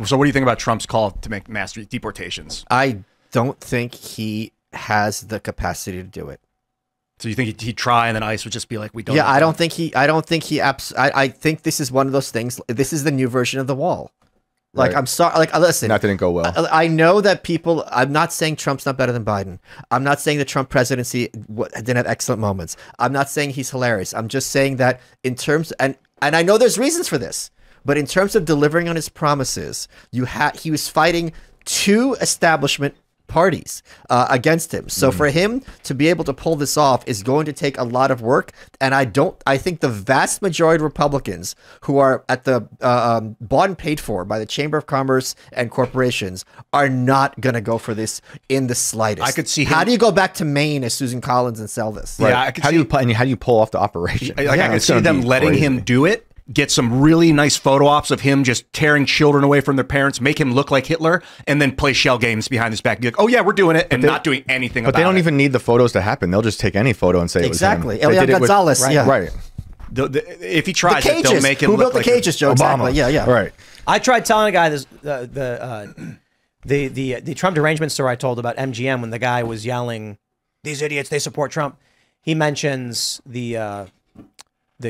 So what do you think about Trump's call to make mass deportations? I don't think he has the capacity to do it. So you think he'd try, and then ICE would just be like, "We don't." Yeah, I think this is one of those things. This is the new version of the wall. Like, right. I'm sorry. Like, listen, that didn't go well. I know that people. I'm not saying Trump's not better than Biden. I'm not saying the Trump presidency didn't have excellent moments. I'm not saying he's hilarious. I'm just saying that in terms, and I know there's reasons for this, but in terms of delivering on his promises, he was fighting two establishment parties against him. So for him to be able to pull this off is going to take a lot of work. And I think the vast majority of Republicans who are at the bought and paid for by the Chamber of Commerce and corporations are not going to go for this in the slightest. I could see how do you go back to Maine as Susan Collins and sell this? Right. Yeah, how do you pull off the operation? I could see them letting him do it. Get some really nice photo ops of him just tearing children away from their parents, make him look like Hitler, and then play shell games behind his back. Be like, oh yeah, we're doing it, and not doing anything about it. But they don't even need the photos to happen. They'll just take any photo and say exactly. It was him. Elian Gonzalez, Right. If he tries it, they'll make him look look like the cages, Joe. Obama. Exactly. Yeah. Right. I tried telling a guy this the Trump derangement story I told about MGM when the guy was yelling, "These idiots, they support Trump." He mentions the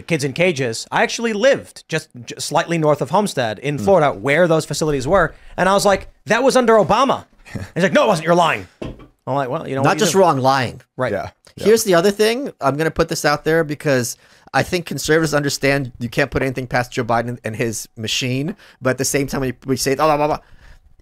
kids in cages. I actually lived just slightly north of Homestead in Florida where those facilities were. And I was like, that was under Obama. He's like, no, it wasn't. You're lying. I'm like, well, you know, not just wrong, lying. Right. Yeah. Here's the other thing. I'm going to put this out there because I think conservatives understand you can't put anything past Joe Biden and his machine. But at the same time, we say, blah, blah, blah.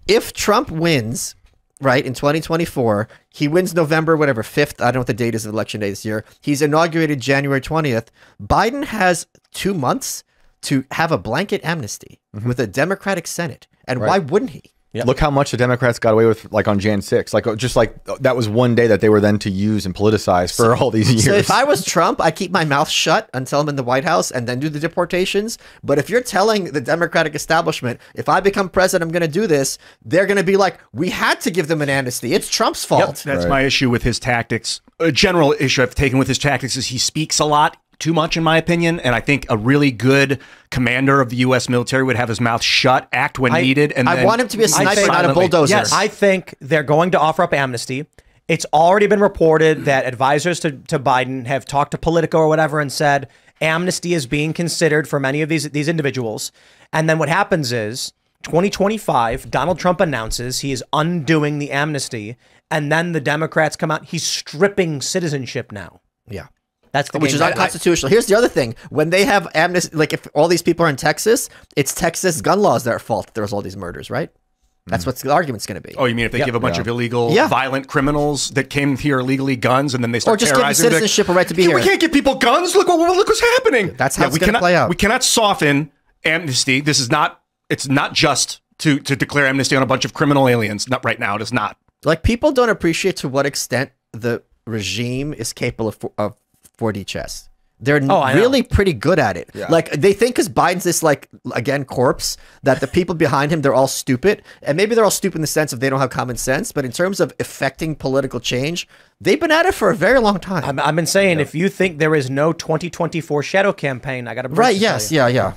If Trump wins, right, in 2024, he wins November, whatever, 5th. I don't know what the date is of election day this year. He's inaugurated January 20th. Biden has 2 months to have a blanket amnesty with a Democratic Senate. And why wouldn't he? Yep. Look how much the Democrats got away with, like on Jan 6. Like, just like that was one day that they were then to use and politicize for all these years. So if I was Trump, I'd keep my mouth shut until I'm in the White House and then do the deportations. But if you're telling the Democratic establishment, if I become president, I'm going to do this, they're going to be like, we had to give them an amnesty. It's Trump's fault. Yep, that's my issue with his tactics. A general issue I've taken with his tactics is he speaks a lot. Too much, in my opinion, and I think a really good commander of the U.S. military would have his mouth shut, act when needed, and I want him to be a sniper, not a bulldozer. Yes, I think they're going to offer up amnesty. It's already been reported that advisors to Biden have talked to Politico or whatever and said amnesty is being considered for many of these individuals. And then what happens is 2025, Donald Trump announces he is undoing the amnesty, and then the Democrats come out. He's stripping citizenship now. Yeah. That's the which is unconstitutional. Here's the other thing. When they have amnesty, like if all these people are in Texas, it's Texas gun laws that are fault that there's all these murders, right? That's what the argument's going to be. Oh, you mean if they give a bunch of illegal, violent criminals that came here illegally guns, and then they start terrorizing? Or just give citizenship a right to be here. We can't give people guns. Look what's happening. That's how it's going to play out. We cannot soften amnesty. This is not. It's not just to declare amnesty on a bunch of criminal aliens. Not right now. It is not. Like, people don't appreciate to what extent the regime is capable of 4D chess. They're really pretty good at it. Yeah. Like, they think because Biden's this, like, again, corpse, that the people behind him, they're all stupid. And maybe they're all stupid in the sense of they don't have common sense. But in terms of affecting political change, they've been at it for a very long time. I've been saying, if you think there is no 2024 shadow campaign, I got to right, yes, yeah.